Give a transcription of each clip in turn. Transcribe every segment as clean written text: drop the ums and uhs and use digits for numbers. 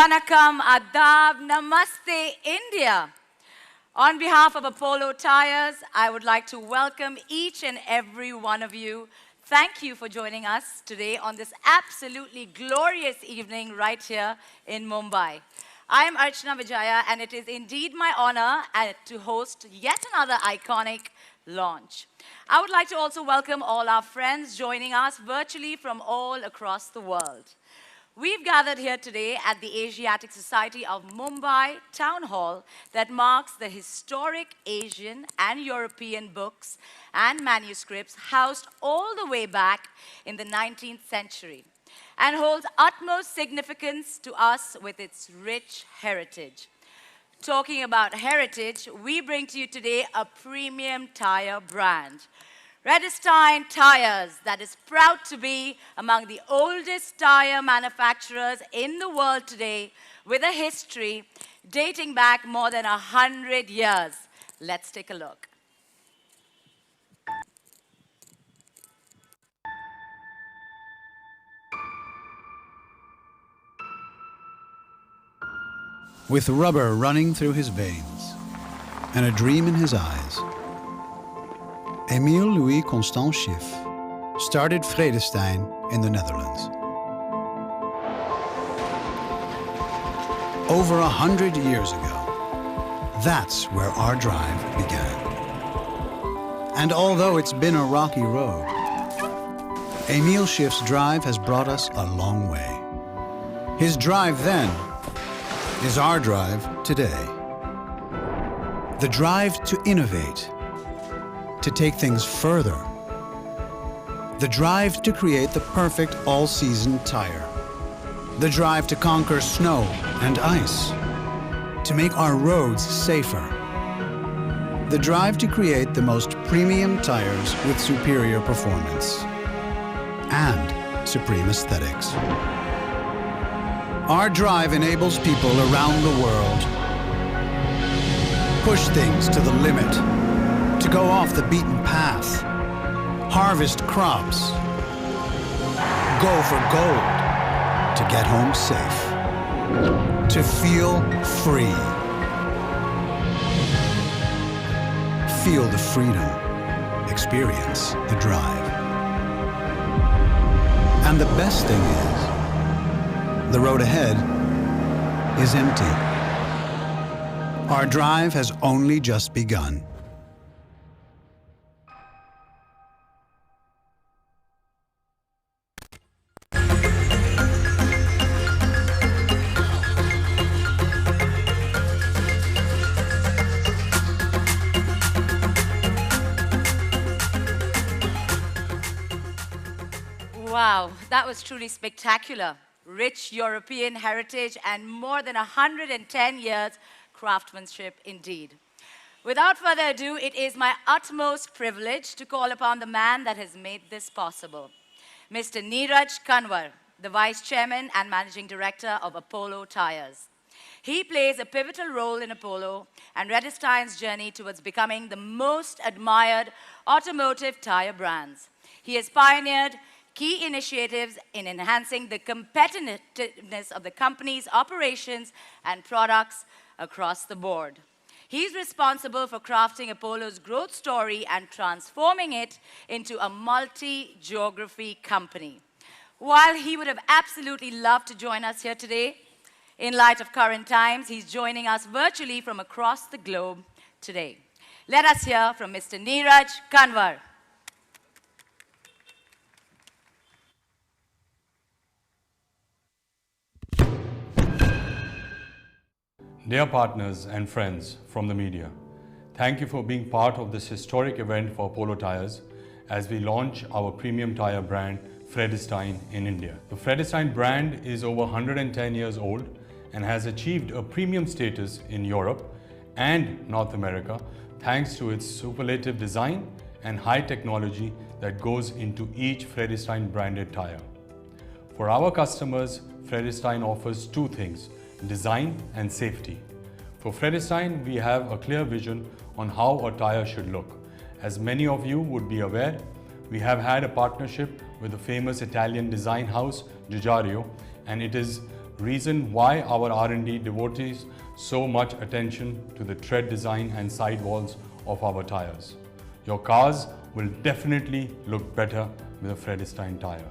Vanakkam, Adab, Namaste, India. On behalf of Apollo Tyres, I would like to welcome each and every one of you. Thank you for joining us today on this absolutely glorious evening right here in Mumbai. I am Archana Vijaya, and it is indeed my honor to host yet another iconic launch. I would like to also welcome all our friends joining us virtually from all across the world. We've gathered here today at the Asiatic Society of Mumbai Town Hall that marks the historic Asian and European books and manuscripts housed all the way back in the 19th century and holds utmost significance to us with its rich heritage. Talking about heritage, we bring to you today a premium tire brand, Vredestein Tyres, that is proud to be among the oldest tire manufacturers in the world today, with a history dating back more than 100 years. Let's take a look. With rubber running through his veins and a dream in his eyes, Emile Louis Constant Schiff started Vredestein in the Netherlands. Over 100 years ago, that's where our drive began. And although it's been a rocky road, Emile Schiff's drive has brought us a long way. His drive then is our drive today. The drive to innovate, to take things further. The drive to create the perfect all-season tire. The drive to conquer snow and ice, to make our roads safer. The drive to create the most premium tires with superior performance and supreme aesthetics. Our drive enables people around the world push things to the limit, to go off the beaten path, harvest crops, go for gold, to get home safe, to feel free. Feel the freedom, experience the drive. And the best thing is, the road ahead is empty. Our drive has only just begun. Wow, that was truly spectacular. Rich European heritage and more than 110 years craftsmanship indeed. Without further ado, it is my utmost privilege to call upon the man that has made this possible, Mr. Neeraj Kanwar, the Vice Chairman and Managing Director of Apollo Tyres. He plays a pivotal role in Apollo and Vredestein's journey towards becoming the most admired automotive tire brands. He has pioneered key initiatives in enhancing the competitiveness of the company's operations and products across the board. He's responsible for crafting Apollo's growth story and transforming it into a multi-geography company. While he would have absolutely loved to join us here today, in light of current times, he's joining us virtually from across the globe today. Let us hear from Mr. Neeraj Kanwar. Dear partners and friends from the media, thank you for being part of this historic event for Apollo Tyres as we launch our premium tire brand Vredestein in India. The Vredestein brand is over 110 years old and has achieved a premium status in Europe and North America thanks to its superlative design and high technology that goes into each Vredestein branded tire. For our customers, Vredestein offers two things: design and safety. For Vredestein, we have a clear vision on how a tire should look. As many of you would be aware, we have had a partnership with the famous Italian design house Giugiaro, and it is reason why our R&D devotes so much attention to the tread design and sidewalls of our tires. Your cars will definitely look better with a Vredestein tire.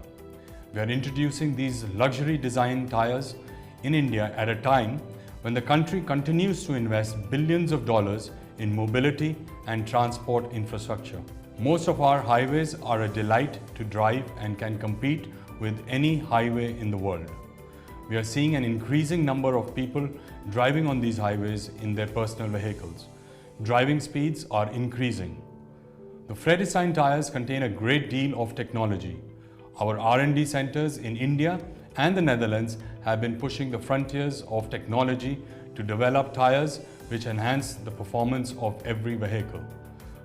We are introducing these luxury design tires in India at a time when the country continues to invest billions of dollars in mobility and transport infrastructure. Most of our highways are a delight to drive and can compete with any highway in the world. We are seeing an increasing number of people driving on these highways in their personal vehicles. Driving speeds are increasing. The Vredestein tires contain a great deal of technology. Our R&D centers in India and the Netherlands have been pushing the frontiers of technology to develop tires which enhance the performance of every vehicle.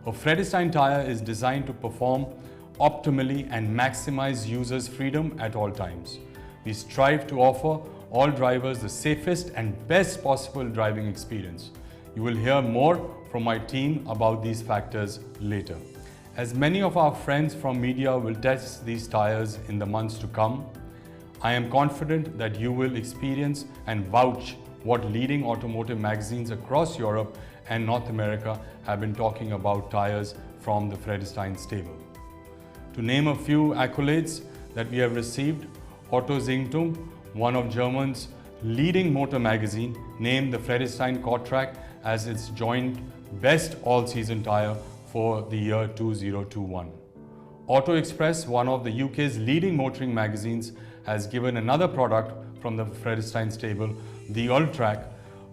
A Vredestein tire is designed to perform optimally and maximize users' freedom at all times. We strive to offer all drivers the safest and best possible driving experience. You will hear more from my team about these factors later. As many of our friends from media will test these tires in the months to come, I am confident that you will experience and vouch what leading automotive magazines across Europe and North America have been talking about tires from the Vredestein stable. To name a few accolades that we have received, Autozeitung, one of Germany's leading motor magazine, named the Vredestein Quattro as its joint best all-season tire for the year 2021. Auto Express, one of the UK's leading motoring magazines, has given another product from the Vredestein stable, the Ultrac,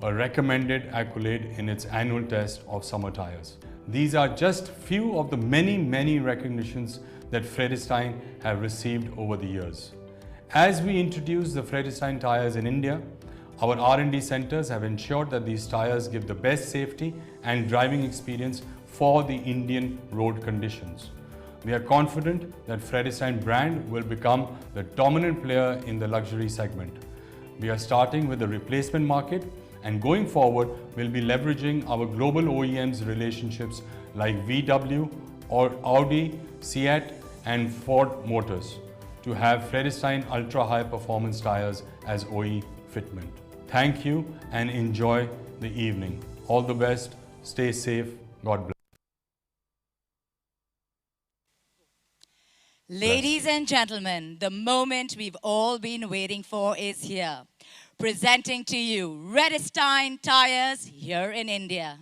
a recommended accolade in its annual test of summer tires. These are just few of the many recognitions that Vredestein have received over the years. As we introduce the Vredestein tires in India, our R&D centers have ensured that these tires give the best safety and driving experience for the Indian road conditions. We are confident that Vredestein brand will become the dominant player in the luxury segment. We are starting with the replacement market, and going forward, we'll be leveraging our global OEMs relationships like VW or Audi, Seat and Ford Motors to have Vredestein ultra high performance tires as OE fitment. Thank you and enjoy the evening. All the best, stay safe, God bless. Ladies and gentlemen, the moment we've all been waiting for is here. Presenting to you Vredestein Tyres here in India.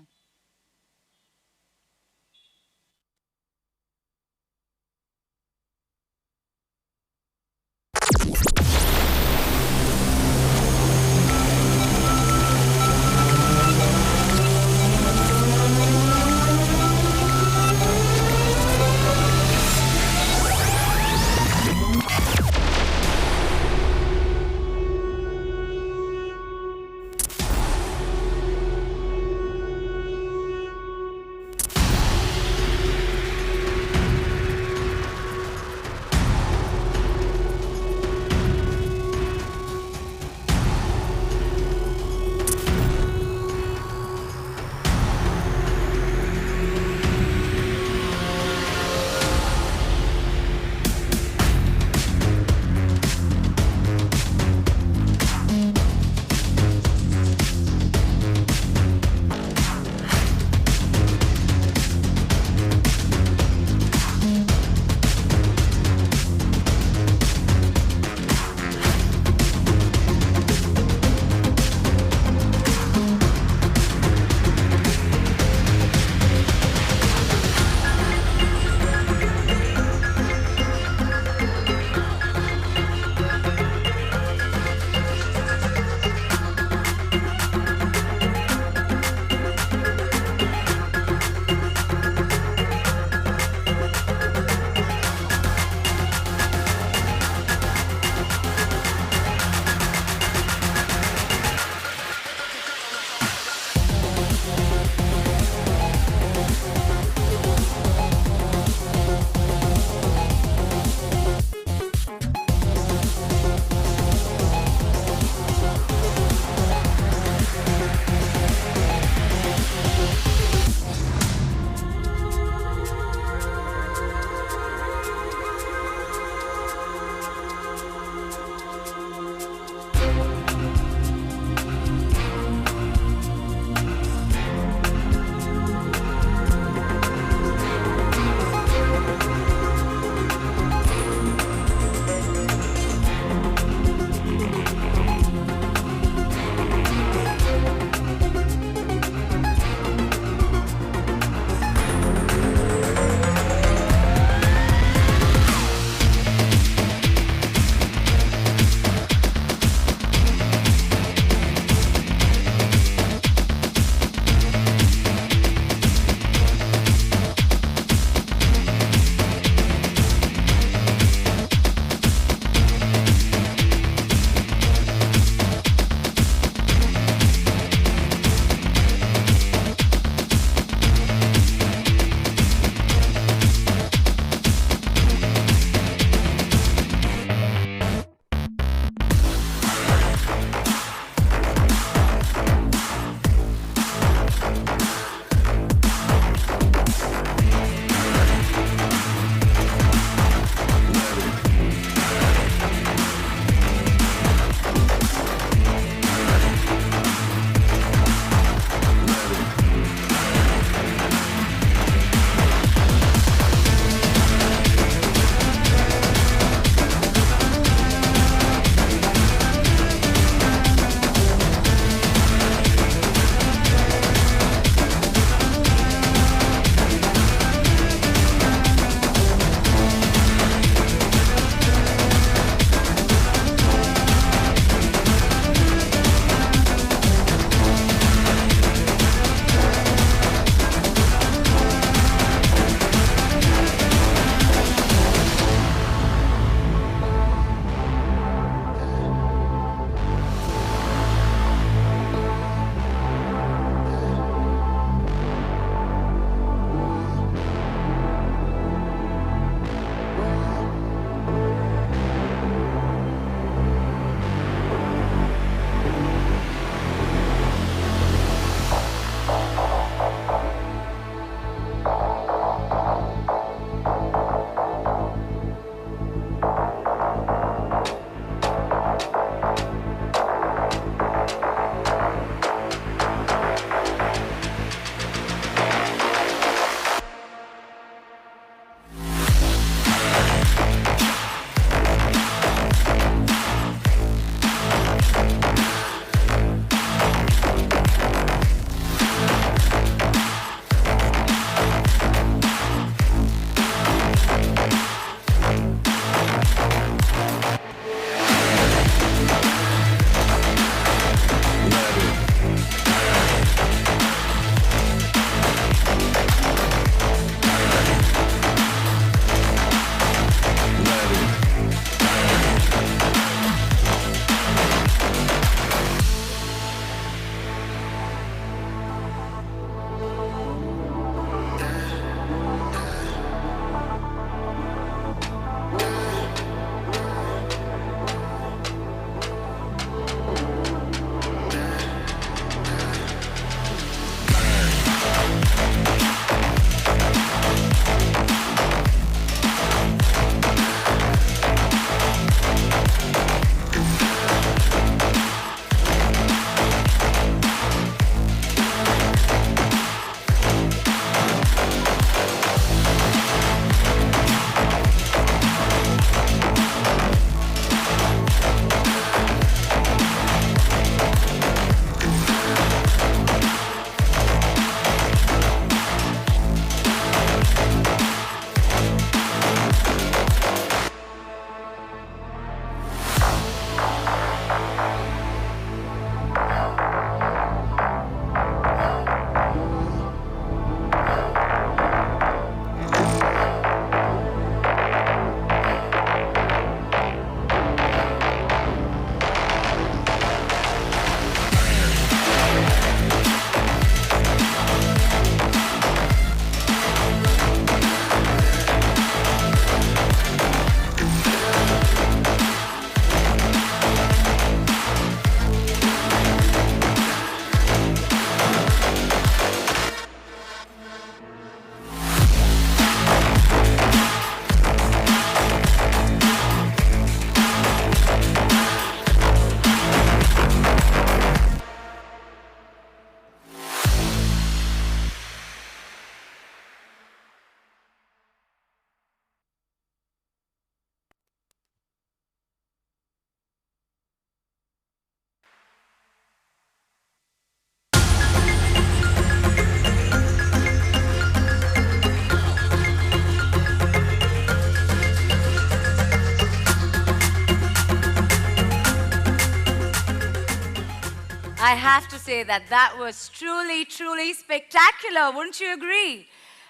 I have to say that that was truly, truly spectacular. Wouldn't you agree?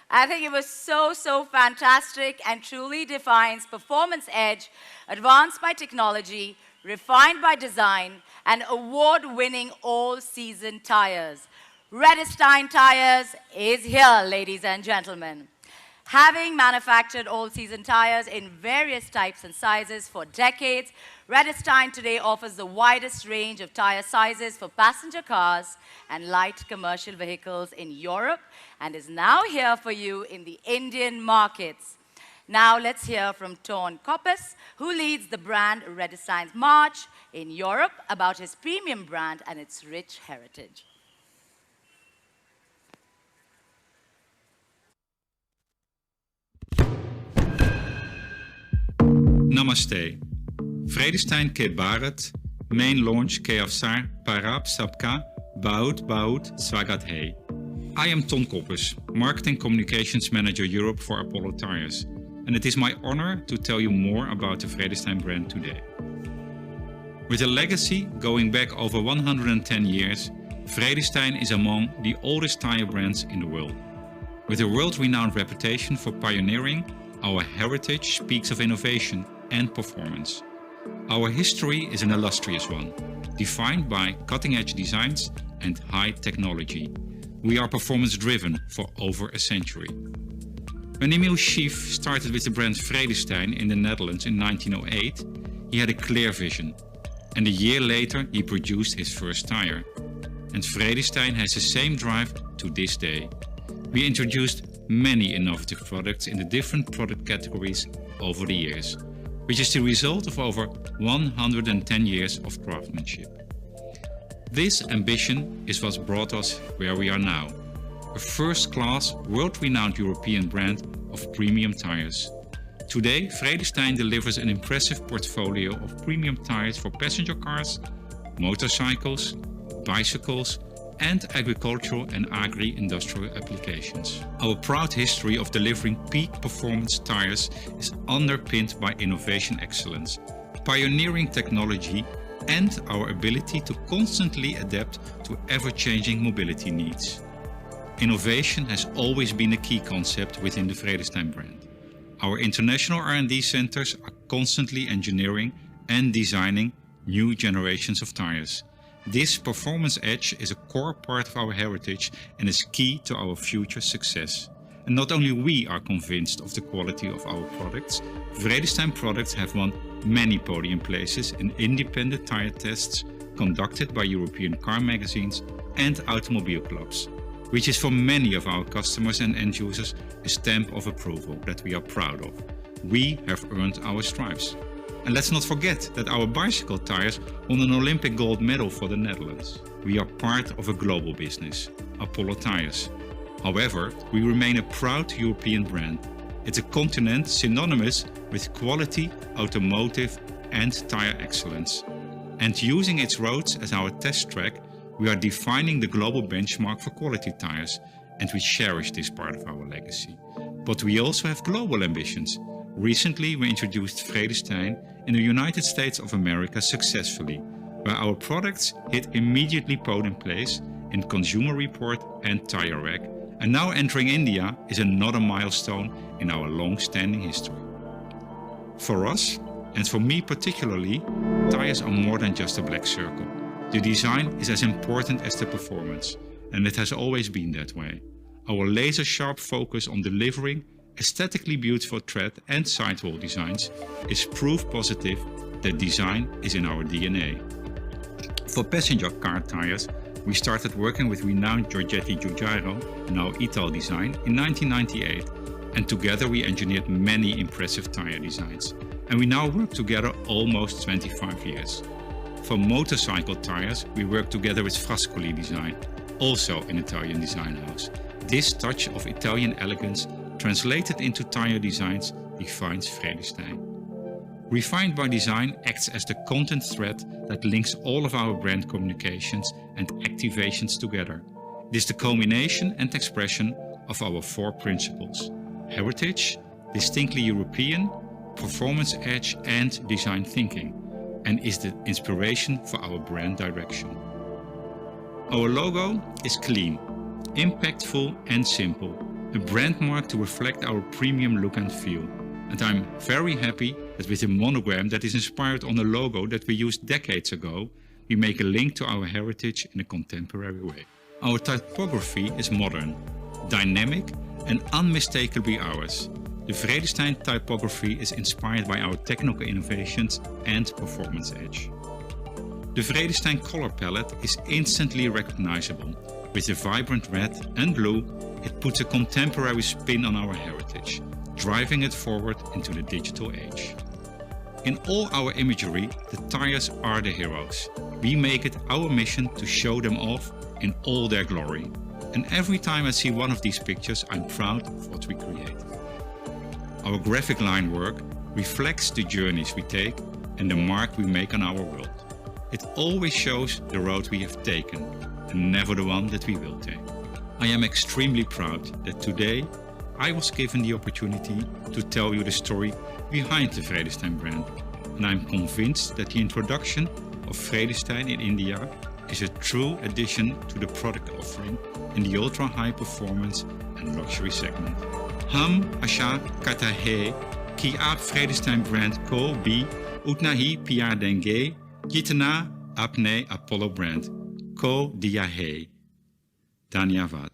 I think it was so, so fantastic and truly defines performance edge, advanced by technology, refined by design, and award-winning all-season tires. Vredestein Tyres is here, ladies and gentlemen. Having manufactured all-season tires in various types and sizes for decades, Vredestein today offers the widest range of tire sizes for passenger cars and light commercial vehicles in Europe and is now here for you in the Indian markets. Now let's hear from Ton Koppes, who leads the brand Vredestein's March in Europe, about his premium brand and its rich heritage. Namaste. Vredestein ke Bharat, main launch ke Avsar Parab Sabka Baut Swagat Hai. I am Ton Koppes, Marketing Communications Manager Europe for Apollo Tyres, and it is my honor to tell you more about the Vredestein brand today. With a legacy going back over 110 years, Vredestein is among the oldest tire brands in the world. With a world-renowned reputation for pioneering, our heritage speaks of innovation and performance. Our history is an illustrious one, defined by cutting-edge designs and high technology. We are performance-driven for over a century. When Emil Schief started with the brand Vredestein in the Netherlands in 1908, he had a clear vision. And a year later, he produced his first tire. And Vredestein has the same drive to this day. We introduced many innovative products in the different product categories over the years, which is the result of over 110 years of craftsmanship. This ambition is what brought us where we are now, a first-class, world-renowned European brand of premium tires. Today, Vredestein delivers an impressive portfolio of premium tires for passenger cars, motorcycles, bicycles, and agricultural and agri-industrial applications. Our proud history of delivering peak performance tires is underpinned by innovation excellence, pioneering technology, and our ability to constantly adapt to ever-changing mobility needs. Innovation has always been a key concept within the Vredestein brand. Our international R&D centers are constantly engineering and designing new generations of tires. This performance edge is a core part of our heritage and is key to our future success. And not only we are convinced of the quality of our products, Vredestein products have won many podium places in independent tire tests conducted by European car magazines and automobile clubs, which is for many of our customers and end users a stamp of approval that we are proud of. We have earned our stripes. And let's not forget that our bicycle tires won an Olympic gold medal for the Netherlands. We are part of a global business, Apollo Tyres. However, we remain a proud European brand. It's a continent synonymous with quality, automotive, and tire excellence. And using its roads as our test track, we are defining the global benchmark for quality tires, and we cherish this part of our legacy. But we also have global ambitions. Recently, we introduced Vredestein in the United States of America successfully, where our products hit immediately podium place in Consumer Report and Tire Rack, and now entering India is another milestone in our long-standing history. For us, and for me particularly, tires are more than just a black circle. The design is as important as the performance, and it has always been that way. Our laser-sharp focus on delivering aesthetically beautiful tread and sidewall designs is proof positive that design is in our DNA. For passenger car tires, we started working with renowned Giorgetti Giugiaro, now Ital Design, in 1998, and together we engineered many impressive tire designs. And we now work together almost 25 years. For motorcycle tires, we work together with Frascoli Design, also an Italian design house. This touch of Italian elegance translated into tire designs defines Vredestein. Refined by Design acts as the content thread that links all of our brand communications and activations together. It is the culmination and expression of our four principles: heritage, distinctly European, performance edge, and design thinking, and is the inspiration for our brand direction. Our logo is clean, impactful and simple, a brand mark to reflect our premium look and feel. And I'm very happy that with a monogram that is inspired on a logo that we used decades ago, we make a link to our heritage in a contemporary way. Our typography is modern, dynamic and unmistakably ours. The Vredestein typography is inspired by our technical innovations and performance edge. The Vredestein color palette is instantly recognizable. With the vibrant red and blue, it puts a contemporary spin on our heritage, driving it forward into the digital age. In all our imagery, the tires are the heroes. We make it our mission to show them off in all their glory. And every time I see one of these pictures, I'm proud of what we create. Our graphic line work reflects the journeys we take and the mark we make on our world. It always shows the road we have taken and never the one that we will take. I am extremely proud that today I was given the opportunity to tell you the story behind the Vredestein brand, and I'm convinced that the introduction of Vredestein in India is a true addition to the product offering in the ultra high performance and luxury segment. Ham asha kata hai ki aap Vredestein brand ko bhi utna hi pyar denge jitna apne Apollo brand ko diya hai. Dhanyavad.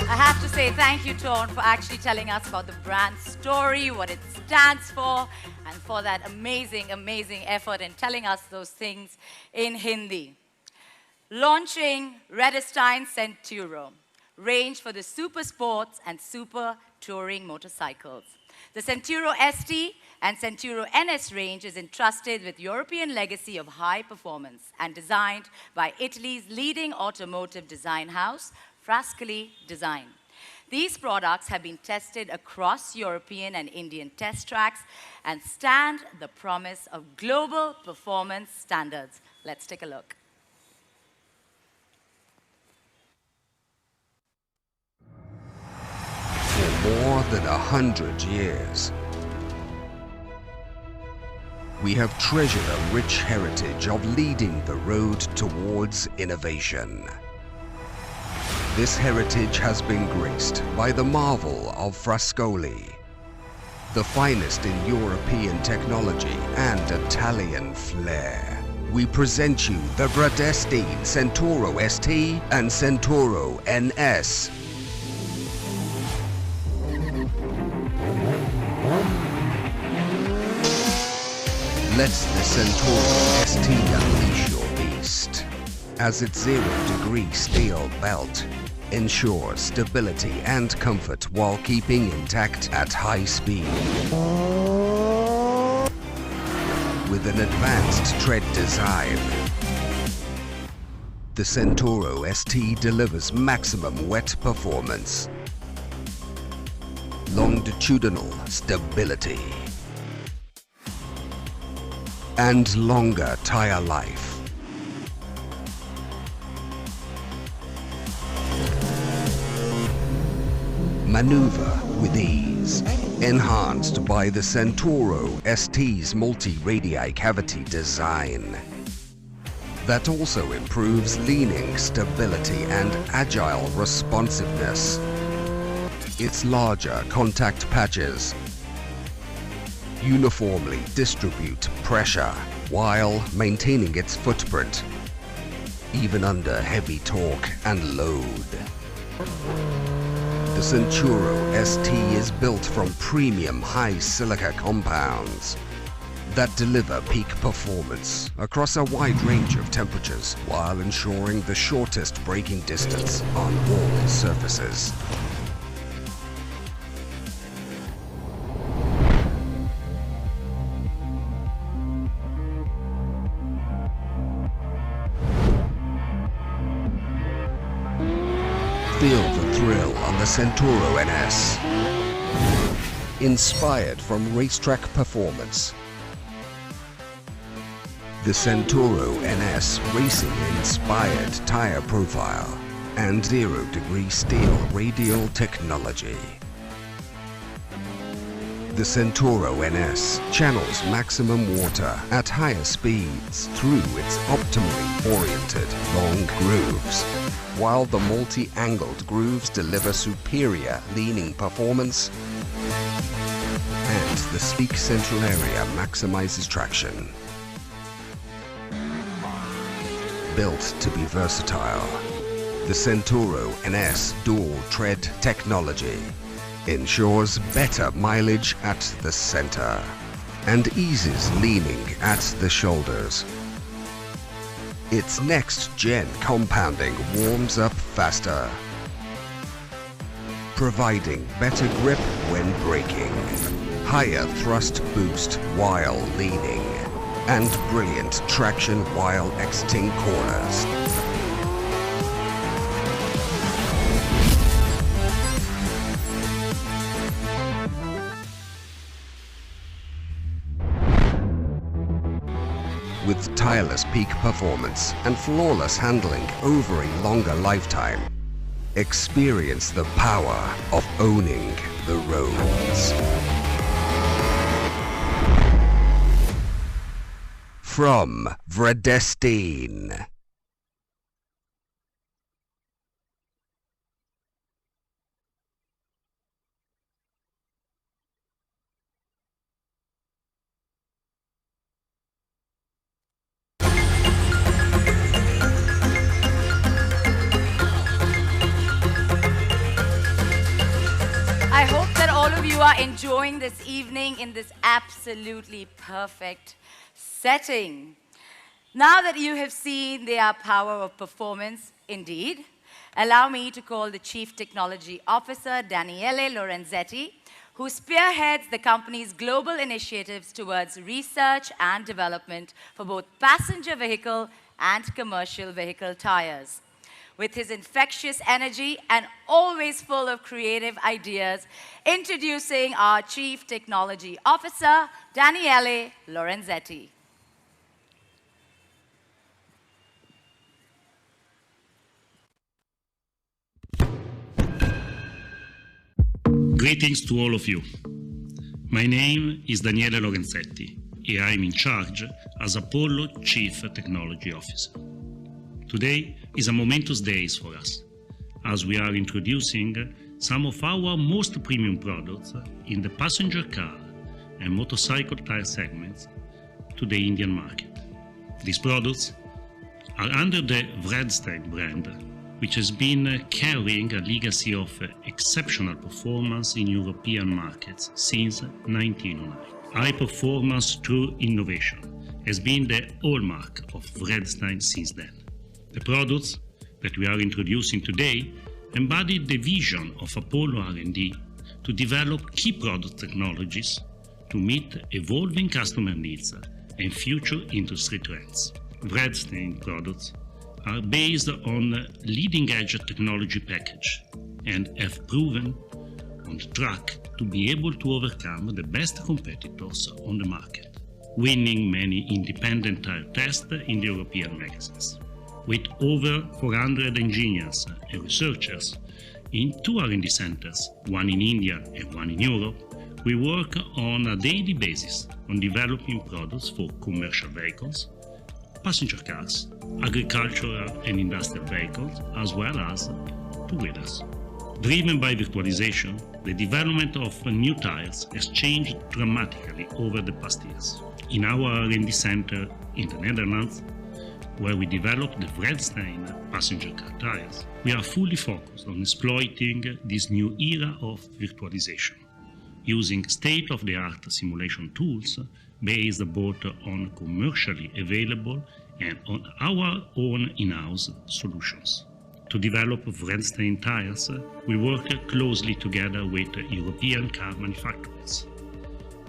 I have to say thank you, Torn, for actually telling us about the brand story, what it stands for, and for that amazing, amazing effort in telling us those things in Hindi. Launching Vredestein Centuro, range for the super sports and super touring motorcycles. The Centuro ST and Centuro NS range is entrusted with European legacy of high performance and designed by Italy's leading automotive design house, Frascali Design. These products have been tested across European and Indian test tracks and stand the promise of global performance standards. Let's take a look. For more than 100 years, we have treasured a rich heritage of leading the road towards innovation. This heritage has been graced by the marvel of Frascali, the finest in European technology and Italian flair. We present you the Vredestein Centuro ST and Centuro NS. Let the Centuro ST unleash your beast, as its 0-degree steel belt ensures stability and comfort while keeping intact at high speed. With an advanced tread design, the Centuro ST delivers maximum wet performance, longitudinal stability, and longer tire life. Maneuver with ease, enhanced by the Centuro ST's multi-radii cavity design that also improves leaning, stability and agile responsiveness. Its larger contact patches uniformly distribute pressure while maintaining its footprint, even under heavy torque and load. The Centuro ST is built from premium high silica compounds that deliver peak performance across a wide range of temperatures while ensuring the shortest braking distance on all surfaces. Feel the thrill on the Centuro NS. Inspired from racetrack performance, the Centuro NS racing-inspired tire profile and 0-degree steel radial technology. The Centauro NS channels maximum water at higher speeds through its optimally oriented long grooves, while the multi-angled grooves deliver superior leaning performance, and the sleek central area maximizes traction. Built to be versatile, the Centauro NS dual tread technology ensures better mileage at the center and eases leaning at the shoulders. Its next-gen compounding warms up faster, providing better grip when braking, higher thrust boost while leaning, and brilliant traction while exiting corners. With tireless peak performance and flawless handling over a longer lifetime, experience the power of owning the roads. From Vredestein. I hope that all of you are enjoying this evening in this absolutely perfect setting. Now that you have seen their power of performance, indeed, allow me to call the Chief Technology Officer, Daniele Lorenzetti, who spearheads the company's global initiatives towards research and development for both passenger vehicle and commercial vehicle tires. With his infectious energy and always full of creative ideas, introducing our Chief Technology Officer, Daniele Lorenzetti. Greetings to all of you. My name is Daniele Lorenzetti, and I'm in charge as Apollo Chief Technology Officer. Today is a momentous day for us, as we are introducing some of our most premium products in the passenger car and motorcycle tire segments to the Indian market. These products are under the Vredestein brand, which has been carrying a legacy of exceptional performance in European markets since 1909. High performance through innovation has been the hallmark of Vredestein since then. The products that we are introducing today embody the vision of Apollo R&D to develop key product technologies to meet evolving customer needs and future industry trends. Vredestein products are based on leading-edge technology package and have proven on track to be able to overcome the best competitors on the market, winning many independent tire tests in the European magazines. With over 400 engineers and researchers in 2 R&D centers, one in India and one in Europe, we work on a daily basis on developing products for commercial vehicles, passenger cars, agricultural and industrial vehicles, as well as two-wheelers. Driven by virtualization, the development of new tires has changed dramatically over the past years. In our R&D center in the Netherlands, where we develop the Vredestein passenger car tires, we are fully focused on exploiting this new era of virtualization, using state-of-the-art simulation tools based both on commercially available and on our own in-house solutions. To develop Vredestein tires, we work closely together with European car manufacturers.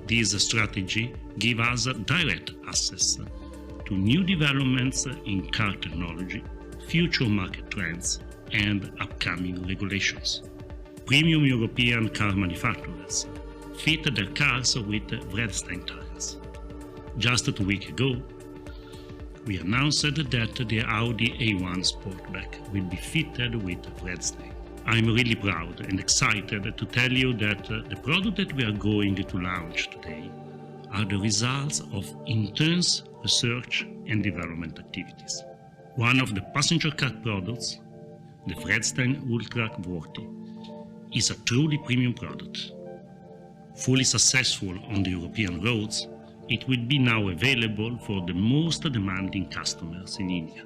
This strategy gives us direct access to new developments in car technology, future market trends, and upcoming regulations. Premium European car manufacturers fit their cars with Vredestein tires. Just 2 weeks ago, we announced that the Audi A1 Sportback will be fitted with Vredestein. I'm really proud and excited to tell you that the product that we are going to launch today are the results of intense research and development activities. One of the passenger car products, the Vredestein Ultra 40, is a truly premium product. Fully successful on the European roads, it will be now available for the most demanding customers in India.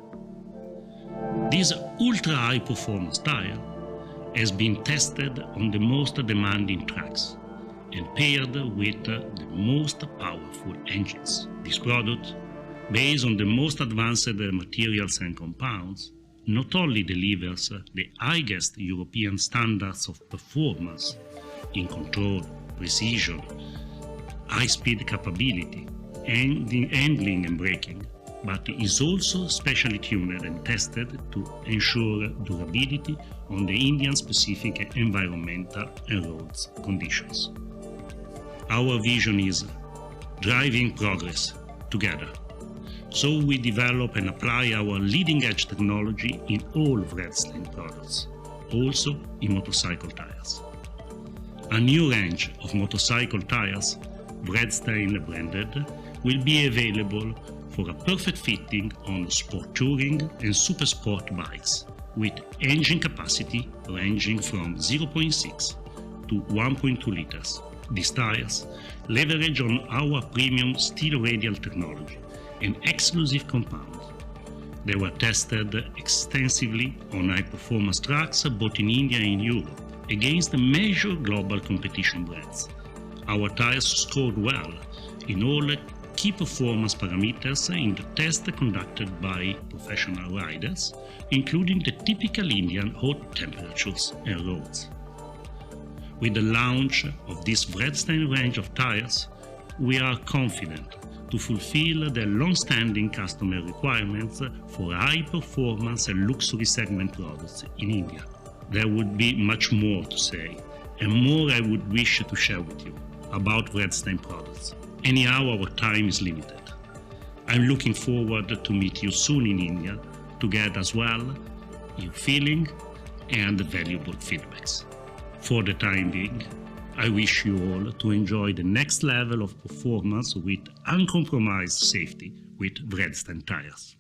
This ultra high performance tire has been tested on the most demanding tracks and paired with the most powerful engines. This product, based on the most advanced materials and compounds, not only delivers the highest European standards of performance in control, precision, high-speed capability, and in handling and braking, but is also specially tuned and tested to ensure durability on the Indian-specific environmental and roads conditions. Our vision is driving progress together. So we develop and apply our leading-edge technology in all Vredestein products, also in motorcycle tires. A new range of motorcycle tires, Vredestein branded, will be available for a perfect fitting on sport touring and super sport bikes, with engine capacity ranging from 0.6 to 1.2 liters. These tires leverage on our premium steel radial technology and exclusive compounds. They were tested extensively on high-performance tracks both in India and Europe against the major global competition brands. Our tires scored well in all key performance parameters in the tests conducted by professional riders, including the typical Indian hot temperatures and roads. With the launch of this Vredestein range of tires, we are confident to fulfill the long-standing customer requirements for high-performance and luxury segment products in India. There would be much more to say, and more I would wish to share with you about Vredestein products. Anyhow, our time is limited. I'm looking forward to meet you soon in India to get as well your feeling and valuable feedbacks. For the time being, I wish you all to enjoy the next level of performance with uncompromised safety with Vredestein tires.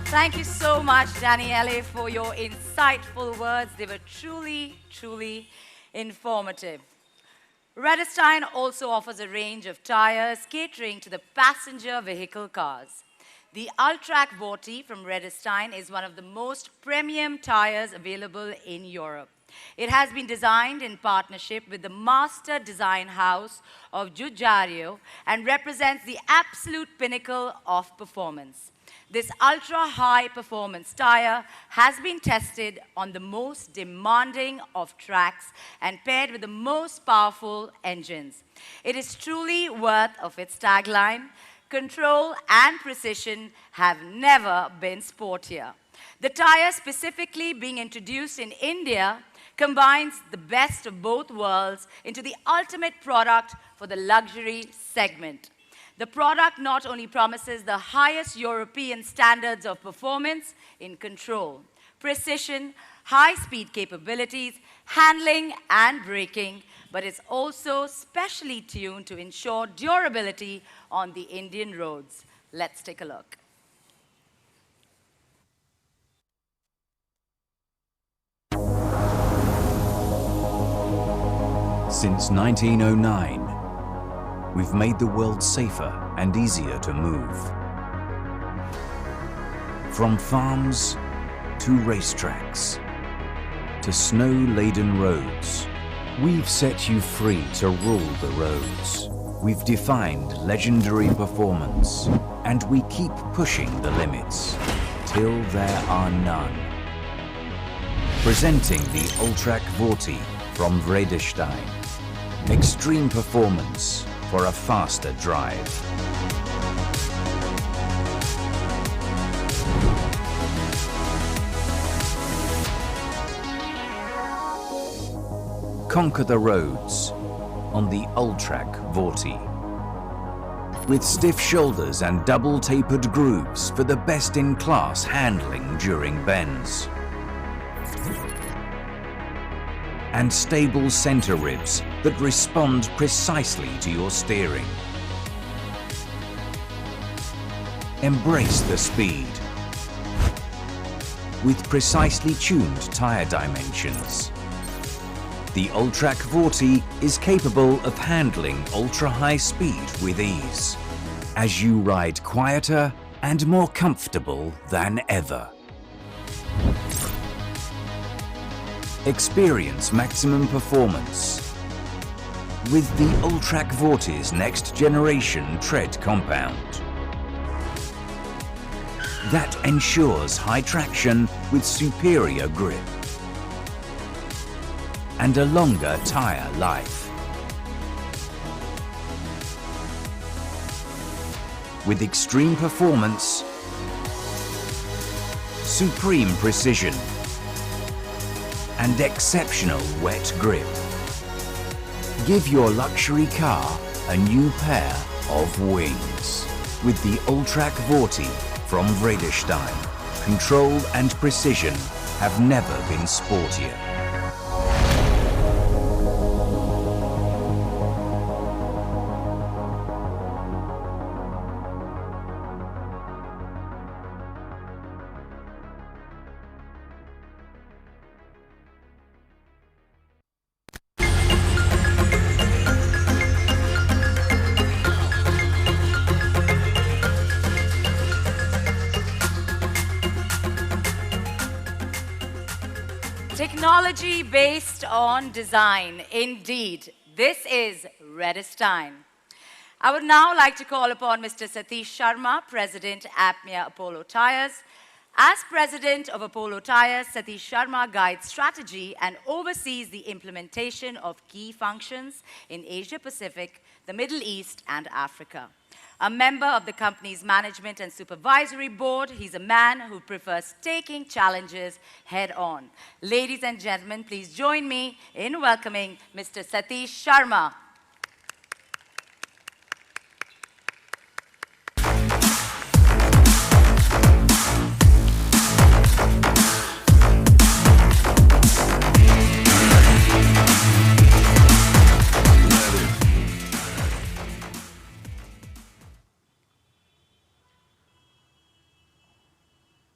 Thank you so much, Daniele, for your insightful words. They were truly, truly informative. Vredestein also offers a range of tires catering to the passenger vehicle cars. The Ultrac 40 from Vredestein is one of the most premium tires available in Europe. It has been designed in partnership with the master design house of Giugiaro and represents the absolute pinnacle of performance. This ultra-high performance tire has been tested on the most demanding of tracks and paired with the most powerful engines. It is truly worth of its tagline, "Control and precision have never been sportier." The tire specifically being introduced in India combines the best of both worlds into the ultimate product for the luxury segment. The product not only promises the highest European standards of performance in control, precision, high-speed capabilities, handling, and braking, but it's also specially tuned to ensure durability on the Indian roads. Let's take a look. Since 1909, we've made the world safer and easier to move. From farms to racetracks to snow-laden roads, we've set you free to rule the roads. We've defined legendary performance, and we keep pushing the limits till there are none. Presenting the Ultrac 40 from Vredestein. Extreme performance for a faster drive. conquer the roads on the Ultrac Vorti. With stiff shoulders and double-tapered grooves for the best-in-class handling during bends. And stable center ribs that respond precisely to your steering. Embrace the speed with precisely tuned tire dimensions. The Ultrac Vorti is capable of handling ultra-high speed with ease as you ride quieter and more comfortable than ever. Experience maximum performance with the Ultrac Vorti's next generation tread compound that ensures high traction with superior grip and a longer tire life. With extreme performance, supreme precision, and exceptional wet grip, give your luxury car a new pair of wings with the Ultrac Vorti from Vredestein. Control and precision have never been sportier. Technology based on design. Indeed, this is Vredestein. I would now like to call upon Mr. Satish Sharma, President, APMEA Apollo Tyres. As President of Apollo Tyres, Satish Sharma guides strategy and oversees the implementation of key functions in Asia Pacific, the Middle East, and Africa. A member of the company's management and supervisory board, he's a man who prefers taking challenges head on. Ladies and gentlemen, please join me in welcoming Mr. Satish Sharma.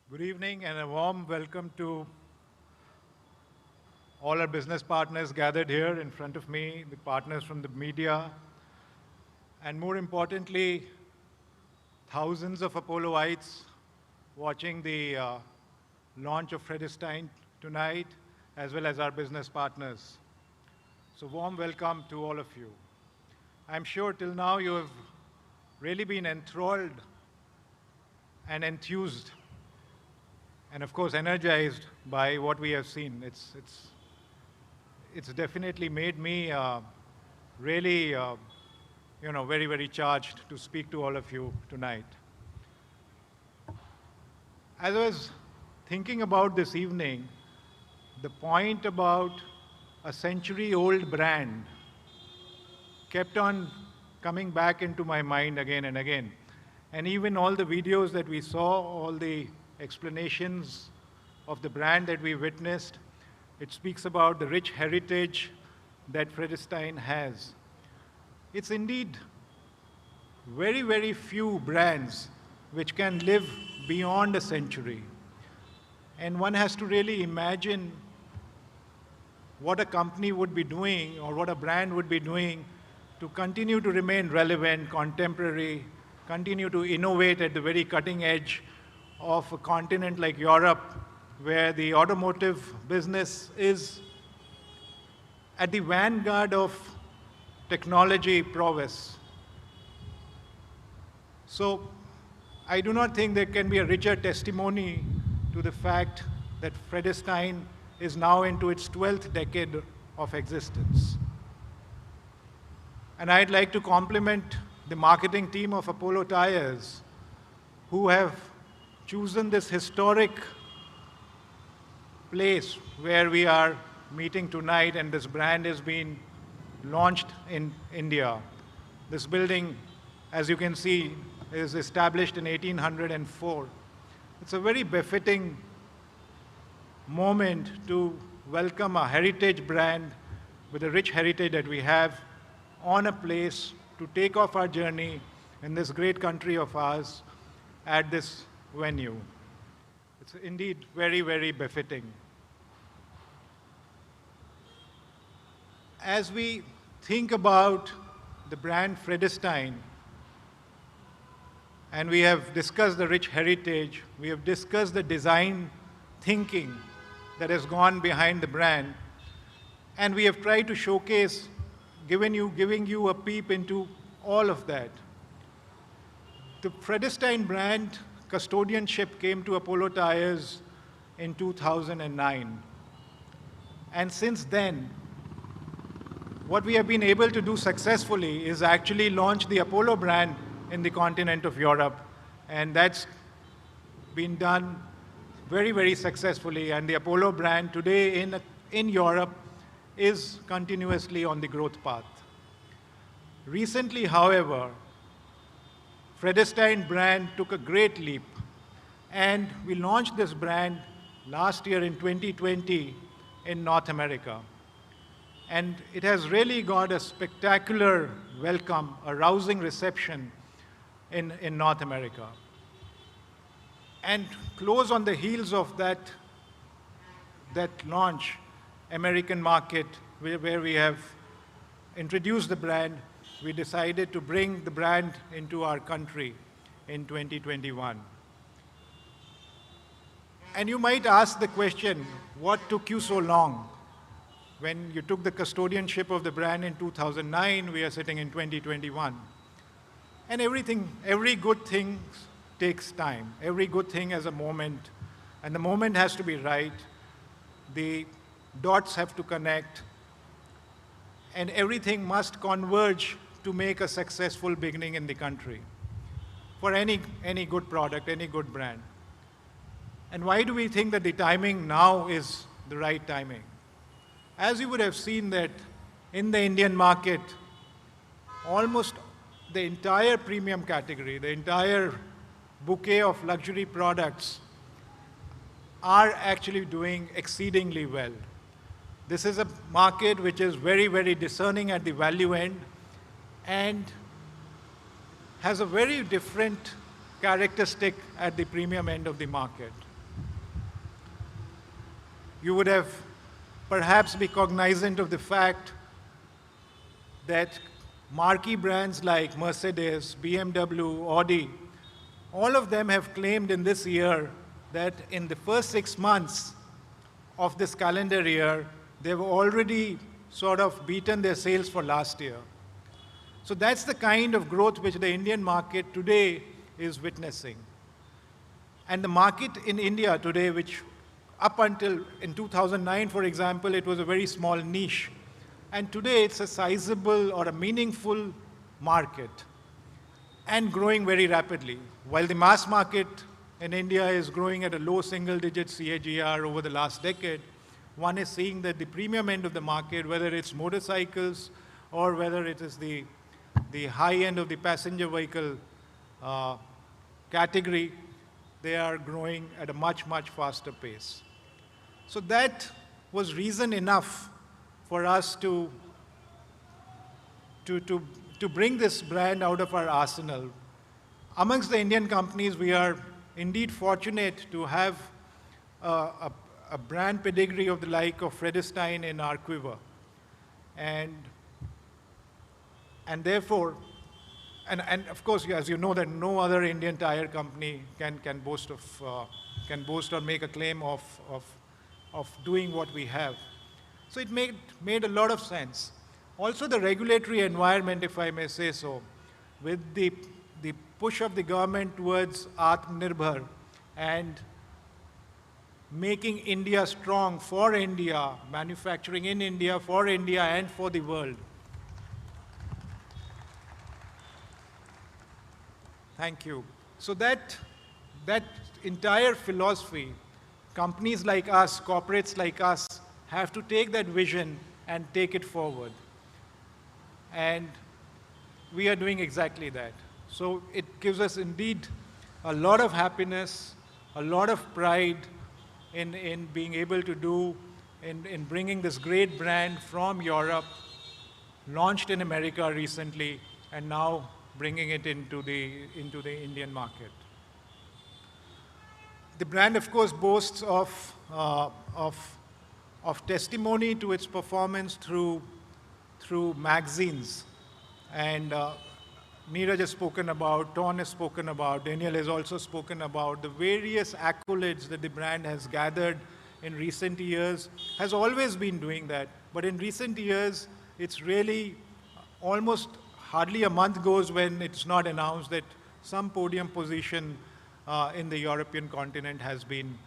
Good evening and a warm welcome to all our business partners gathered here in front of me, the partners from the media, and more importantly, thousands of Apolloites watching the launch of Vredestein tonight, as well as our business partners. So warm welcome to all of you. I'm sure till now you have really been enthralled and enthused and of course energized by what we have seen. It's definitely made me really very, very charged to speak to all of you tonight. As I was thinking about this evening, the point about a century-old brand kept on coming back into my mind again and again. And even all the videos that we saw, all the explanations of the brand that we witnessed, it speaks about the rich heritage that Vredestein has. It's indeed very, very few brands which can live beyond a century. And one has to really imagine what a company would be doing or what a brand would be doing to continue to remain relevant, contemporary, continue to innovate at the very cutting edge of a continent like Europe, where the automotive business is at the vanguard of technology prowess. So I do not think there can be a richer testimony to the fact that Vredestein is now into its 12th decade of existence. And I'd like to compliment the marketing team of Apollo Tyres, who have chosen this historic place where we are meeting tonight, and this brand has been launched in India. This building, as you can see, is established in 1804. It's a very befitting moment to welcome a heritage brand with a rich heritage that we have on a place to take off our journey in this great country of ours at this venue. It's indeed very, very befitting. As we think about the brand Vredestein, and we have discussed the rich heritage, we have discussed the design thinking that has gone behind the brand, and we have tried to showcase, giving you a peep into all of that. The Vredestein brand custodianship came to Apollo Tyres in 2009. And since then, what we have been able to do successfully is actually launch the Apollo brand in the continent of Europe. And that's been done very, very successfully. And the Apollo brand today in Europe is continuously on the growth path. Recently, however, Vredestein brand took a great leap, and we launched this brand last year in 2020 in North America. And it has really got a spectacular welcome, a rousing reception in North America. And close on the heels of that launch, American market, where we have introduced the brand, we decided to bring the brand into our country in 2021. And you might ask the question, what took you so long? When you took the custodianship of the brand in 2009, we are sitting in 2021. And every good thing takes time. Every good thing has a moment, and the moment has to be right. The dots have to connect, and everything must converge to make a successful beginning in the country for any good product, any good brand. And why do we think that the timing now is the right timing? As you would have seen that in the Indian market, almost the entire premium category, the entire bouquet of luxury products are actually doing exceedingly well. This is a market which is very, very discerning at the value end and has a very different characteristic at the premium end of the market. You would have perhaps be cognizant of the fact that marquee brands like Mercedes, BMW, Audi, all of them have claimed in this year that in the first 6 months of this calendar year, they've already sort of beaten their sales for last year. So that's the kind of growth which the Indian market today is witnessing. And the market in India today, which up until in 2009, for example, it was a very small niche. And today it's a sizable or a meaningful market and growing very rapidly. While the mass market in India is growing at a low single-digit CAGR over the last decade, one is seeing that the premium end of the market, whether it's motorcycles or whether it is the high end of the passenger vehicle category, they are growing at a much, much faster pace. So that was reason enough for us to bring this brand out of our arsenal. Amongst the Indian companies, we are indeed fortunate to have a brand pedigree of the like of Vredestein in our quiver. And therefore, and of course, as you know, that no other Indian tire company can boast or make a claim of doing what we have. So it made a lot of sense. Also, the regulatory environment, if I may say so, with the push of the government towards Atmanirbhar and making India strong for India, manufacturing in India, for India, and for the world. Thank you. So that entire philosophy, companies like us, corporates like us, have to take that vision and take it forward. And we are doing exactly that. So it gives us indeed a lot of happiness, a lot of pride in being able to do, in bringing this great brand from Europe, launched in America recently, and now bringing it into the Indian market. The brand, of course, boasts of testimony to its performance through magazines. And Neeraj has spoken about, Ton has spoken about, Daniel has also spoken about the various accolades that the brand has gathered in recent years, has always been doing that. But in recent years, it's really almost hardly a month goes when it's not announced that some podium position in the European continent has been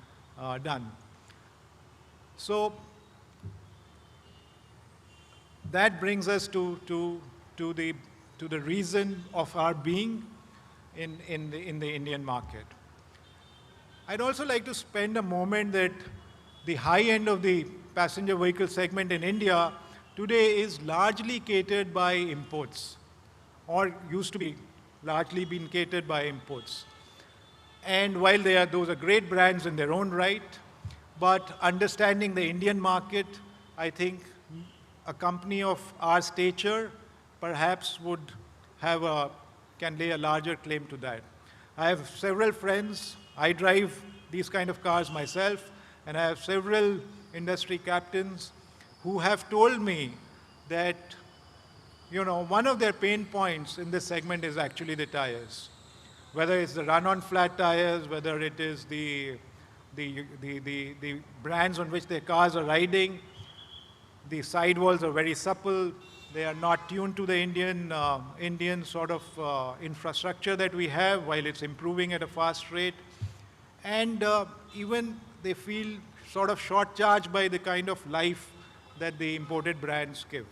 done. So that brings us to the reason of our being in the Indian market. I'd also like to spend a moment that the high end of the passenger vehicle segment in India today is largely catered by imports, or used to be largely been catered by imports. And while those are great brands in their own right, but understanding the Indian market, I think a company of our stature perhaps can lay a larger claim to that. I have several friends. I drive these kind of cars myself, and I have several industry captains who have told me that, one of their pain points in this segment is actually the tires. Whether it's the run-on flat tires, whether it is the brands on which their cars are riding, the sidewalls are very supple. They are not tuned to the Indian sort of infrastructure that we have, while it's improving at a fast rate. And even they feel sort of short-charged by the kind of life that the imported brands give.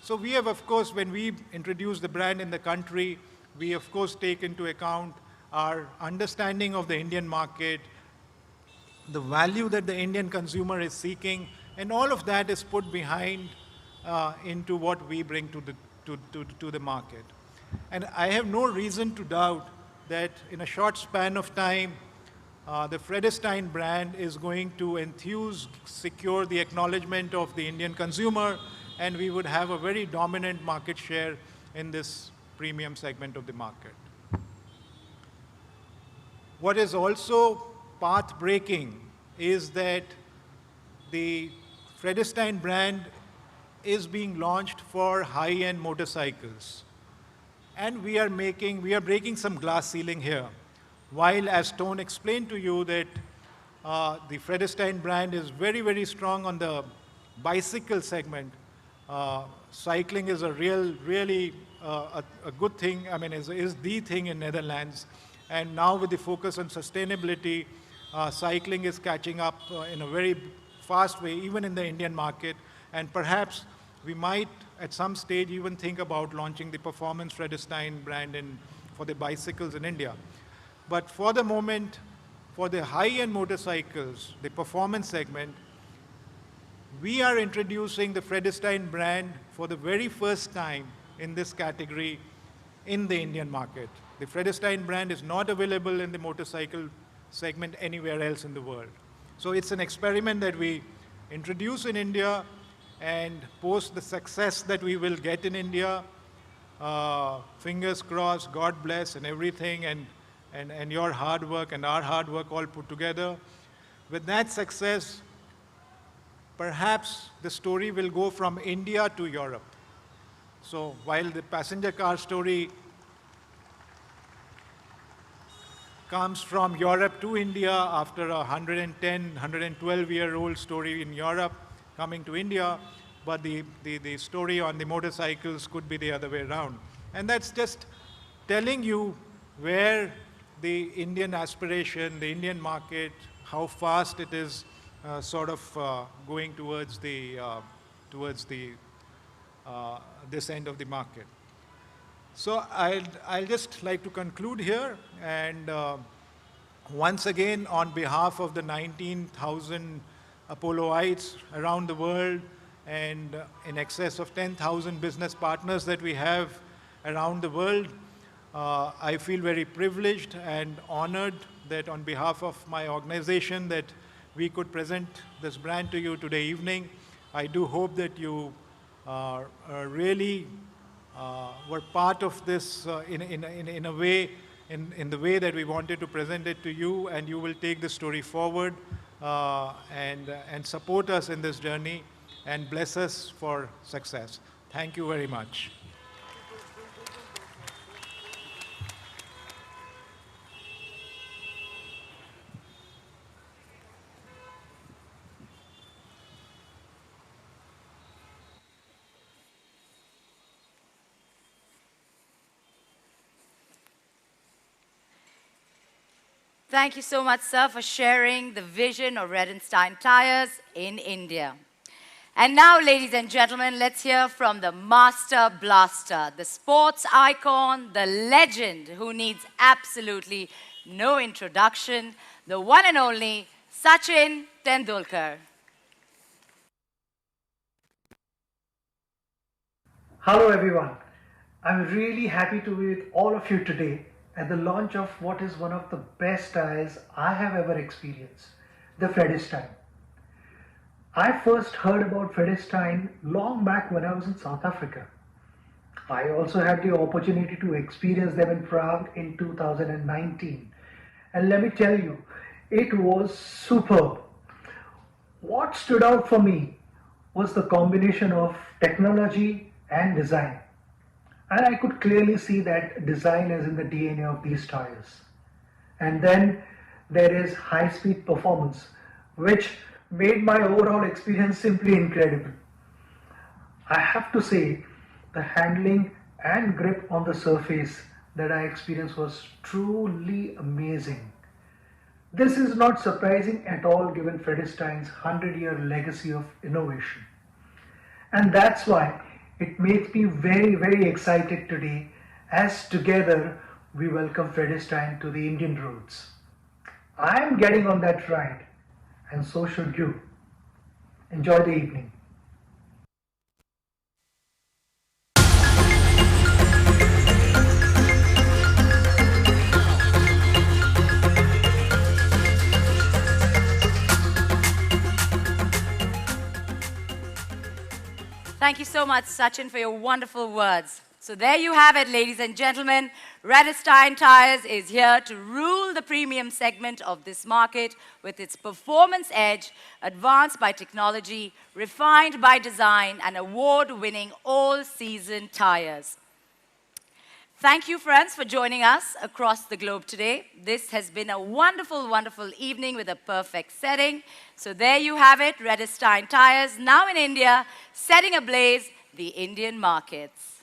So we have, of course, when we introduce the brand in the country, we of course take into account our understanding of the Indian market, the value that the Indian consumer is seeking, and all of that is put behind into what we bring to the market. And I have no reason to doubt that in a short span of time, the Vredestein brand is going to secure the acknowledgement of the Indian consumer, and we would have a very dominant market share in this premium segment of the market. What is also path-breaking is that the Vredestein brand is being launched for high-end motorcycles. And we are breaking some glass ceiling here. While, as Ton explained to you, that the Vredestein brand is very, very strong on the bicycle segment. Cycling is really a good thing, is the thing in Netherlands. And now with the focus on sustainability, cycling is catching up in a very fast way, even in the Indian market. And perhaps we might, at some stage, even think about launching the performance Vredestein brand for the bicycles in India. But for the moment, for the high-end motorcycles, the performance segment, we are introducing the Vredestein brand for the very first time in this category in the Indian market. The Vredestein brand is not available in the motorcycle segment anywhere else in the world. So it's an experiment that we introduce in India, and post the success that we will get in India, fingers crossed, God bless, and everything, and your hard work and our hard work all put together. With that success, perhaps the story will go from India to Europe. So while the passenger car story comes from Europe to India after a 110, 112-year-old story in Europe coming to India, but the story on the motorcycles could be the other way around. And that's just telling you where the Indian aspiration, the Indian market, how fast it is going towards this end of the market. So I'll just like to conclude here, and once again, on behalf of the 19,000 Apolloites around the world, and in excess of 10,000 business partners that we have around the world. I feel very privileged and honored that on behalf of my organization that we could present this brand to you today evening. I do hope that you really were part of this in a way, in the way that we wanted to present it to you, and you will take the story forward and support us in this journey and bless us for success. Thank you very much. Thank you so much, sir, for sharing the vision of Vredestein Tyres in India. And now, ladies and gentlemen, let's hear from the master blaster, the sports icon, the legend who needs absolutely no introduction, the one and only Sachin Tendulkar. Hello everyone. I'm really happy to be with all of you today at the launch of what is one of the best tires I have ever experienced, the Vredestein. I first heard about Vredestein long back when I was in South Africa. I also had the opportunity to experience them in Prague in 2019. And let me tell you, it was superb. What stood out for me was the combination of technology and design. And I could clearly see that design is in the DNA of these tires. And then there is high-speed performance, which made my overall experience simply incredible. I have to say, the handling and grip on the surface that I experienced was truly amazing. This is not surprising at all given Vredestein's 100-year legacy of innovation. And that's why it makes me very, very excited today as together we welcome Vredestein to the Indian roads. I'm getting on that ride, and so should you. Enjoy the evening. Thank you so much, Sachin, for your wonderful words. So there you have it, ladies and gentlemen. Vredestein Tyres is here to rule the premium segment of this market with its performance edge, advanced by technology, refined by design, and award-winning all-season tires. Thank you, friends, for joining us across the globe today. This has been a wonderful, wonderful evening with a perfect setting. So there you have it, Vredestein Tyres, now in India, setting ablaze the Indian markets.